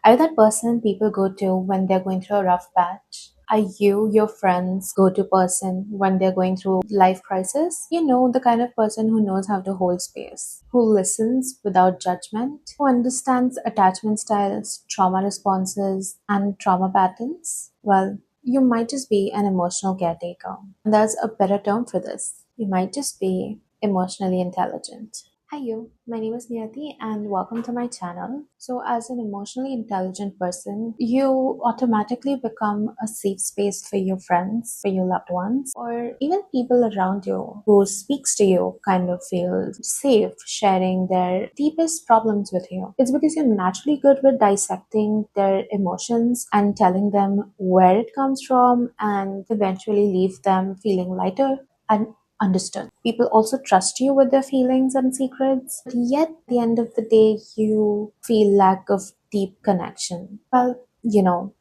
Are you that person people go to when they're going through a rough patch? Are you your friend's go to person when they're going through life crisis? You know, the kind of person who knows how to hold space, who listens without judgment, who understands attachment styles, trauma responses, and trauma patterns? Well, you might just be an emotional caretaker. And there's a better term for this. You might just be emotionally intelligent. Hi, you. My name is Niyati, and welcome to my channel. So, as an emotionally intelligent person, you automatically become a safe space for your friends, for your loved ones, or even people around you who speaks to you kind of feel safe sharing their deepest problems with you. It's because you're naturally good with dissecting their emotions and telling them where it comes from and eventually leave them feeling lighter and understood. People also trust you with their feelings and secrets, but yet at the end of the day, you feel lack of deep connection. Well,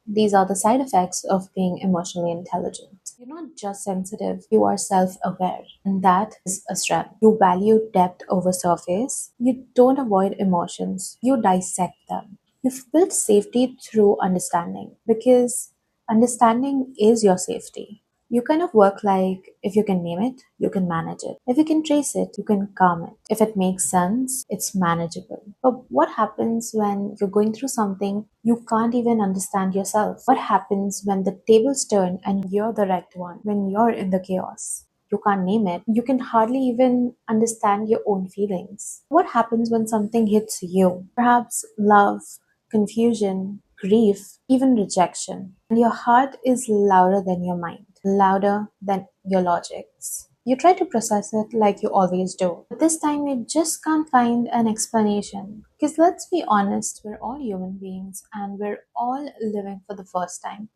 these are the side effects of being emotionally intelligent. You're not just sensitive, you are self aware, and that is a strength. You value depth over surface, you don't avoid emotions, you dissect them. You've built safety through understanding because understanding is your safety. You kind of work like if you can name it, you can manage it. If you can trace it, you can calm it. If it makes sense, it's manageable. But what happens when you're going through something you can't even understand yourself? What happens when the tables turn and you're the right one, when you're in the chaos? You can't name it. You can hardly even understand your own feelings. What happens when something hits you? Perhaps love, confusion, grief, even rejection. And your heart is louder than your mind, louder than your logics. You try to process it like you always do, but this time you just can't find an explanation. Because let's be honest, we're all human beings and we're all living for the first time.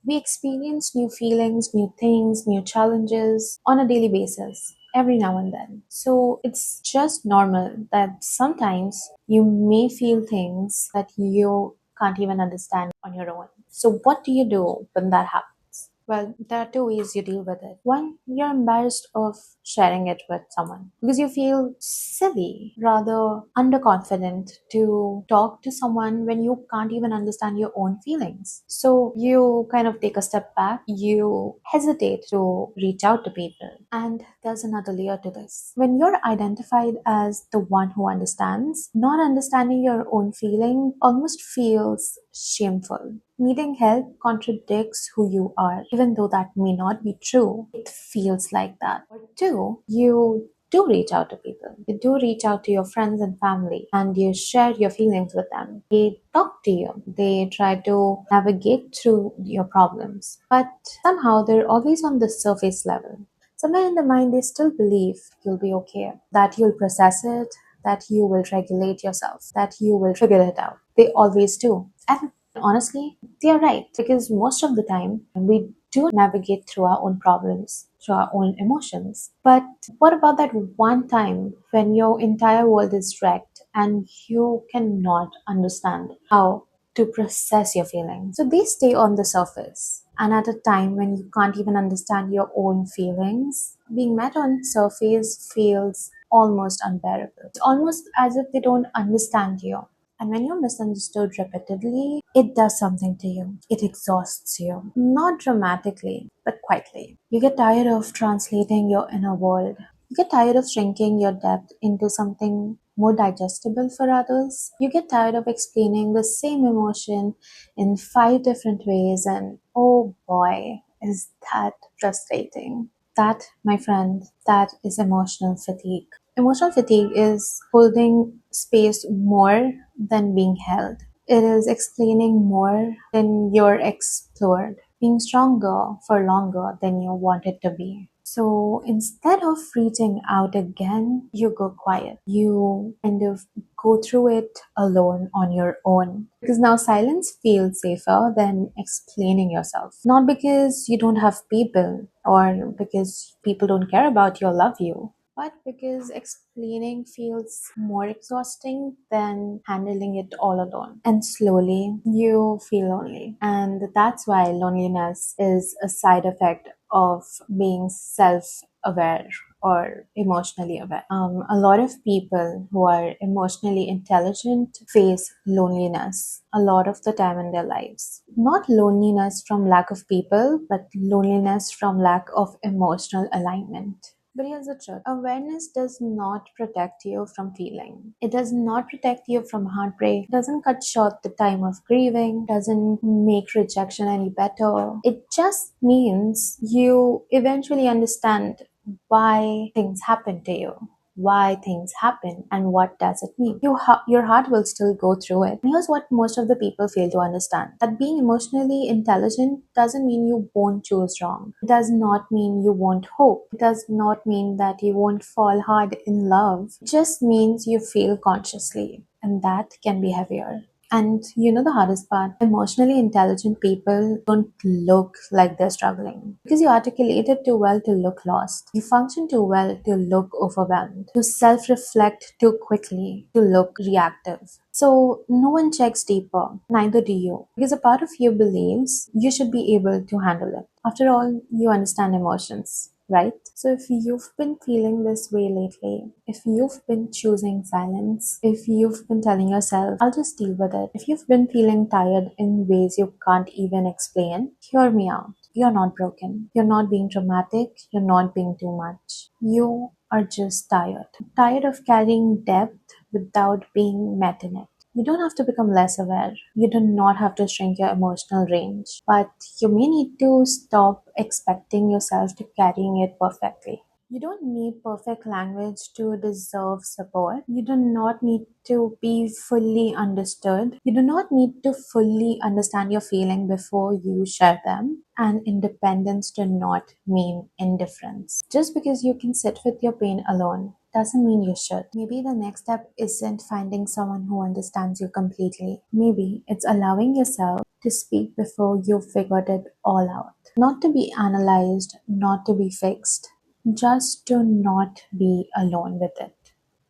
We experience new feelings, new things, new challenges on a daily basis, every now and then. So it's just normal that sometimes you may feel things that you can't even understand on your own. So, what do you do when that happens? Well, there are two ways you deal with it. One, you're embarrassed of sharing it with someone because you feel silly, rather underconfident to talk to someone when you can't even understand your own feelings. So you kind of take a step back, you hesitate to reach out to people. And there's another layer to this. When you're identified as the one who understands, not understanding your own feeling almost feels shameful. Needing help contradicts who you are, even though that may not be true. It feels like that. Or two, you do reach out to people. You do reach out to your friends and family and you share your feelings with them. They talk to you. They try to navigate through your problems. But somehow they're always on the surface level. Somewhere in the mind, they still believe you'll be okay, that you'll process it, that you will regulate yourself, that you will figure it out. They always do. And honestly, they are right because most of the time we do navigate through our own problems, through our own emotions. But what about that one time when your entire world is wrecked and you cannot understand how to process your feelings? So they stay on the surface. And at a time when you can't even understand your own feelings, being met on surface feels almost unbearable. It's almost as if they don't understand you. And when you're misunderstood repeatedly, it does something to you. It exhausts you. Not dramatically, but quietly. You get tired of translating your inner world. You get tired of shrinking your depth into something more digestible for others. You get tired of explaining the same emotion in five different ways, and oh boy, is that frustrating. That, my friend, that is emotional fatigue. Emotional fatigue is holding space more than being held. It is explaining more than you're explored, being stronger for longer than you wanted to be. So instead of reaching out again, you go quiet. You kind of go through it alone on your own. Because now silence feels safer than explaining yourself. Not because you don't have people or because people don't care about you or love you, but because explaining feels more exhausting than handling it all alone. And slowly you feel lonely. And that's why loneliness is a side effect of being self aware. or emotionally aware. A lot of people who are emotionally intelligent face loneliness a lot of the time in their lives. Not loneliness from lack of people, but loneliness from lack of emotional alignment. But here's the truth, awareness does not protect you from feeling. It does not protect you from heartbreak, doesn't cut short the time of grieving, doesn't make rejection any better. It just means you eventually understand why things happen to you, why things happen, and what does it mean. Your heart will still go through it. And here's what most of the people fail to understand, that being emotionally intelligent doesn't mean you won't choose wrong. It does not mean you won't hope. It does not mean that you won't fall hard in love. It just means you feel consciously, and that can be heavier. And you know the hardest part? Emotionally intelligent people don't look like they're struggling. Because you articulate it too well to look lost. You function too well to look overwhelmed. You self reflect too quickly to look reactive. So no one checks deeper, neither do you. Because a part of you believes you should be able to handle it. After all, you understand emotions, right? So if you've been feeling this way lately, if you've been choosing silence, if you've been telling yourself, I'll just deal with it, if you've been feeling tired in ways you can't even explain, hear me out. You're not broken. You're not being dramatic. You're not being too much. You are just tired. Tired of carrying depth without being met in it. You don't have to become less aware. You do not have to shrink your emotional range. But you may need to stop expecting yourself to carrying it perfectly. You don't need perfect language to deserve support. You do not need to be fully understood. You do not need to fully understand your feeling before you share them. And independence do not mean indifference. Just because you can sit with your pain alone doesn't mean you should. Maybe the next step isn't finding someone who understands you completely. Maybe it's allowing yourself to speak before you've figured it all out. Not to be analyzed, not to be fixed, just to not be alone with it.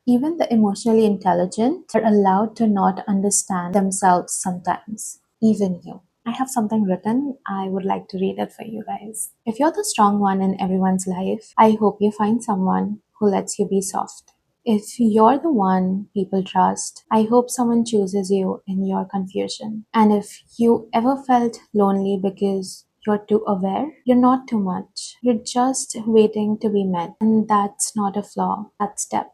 Even the emotionally intelligent are allowed to not understand themselves sometimes, even you. I have something written. I would like to read it for you guys. If you're the strong one in everyone's life, I hope you find someone who lets you be soft. If you're the one people trust, I hope someone chooses you in your confusion. And if you ever felt lonely because you're too aware, you're not too much. You're just waiting to be met. And that's not a flaw, that's depth.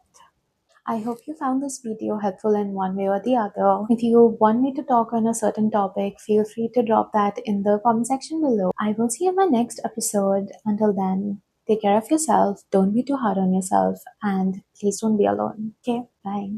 I hope you found this video helpful in one way or the other. If you want me to talk on a certain topic, feel free to drop that in the comment section below. I will see you in my next episode. Until then, take care of yourself, don't be too hard on yourself, and please don't be alone. Okay, bye.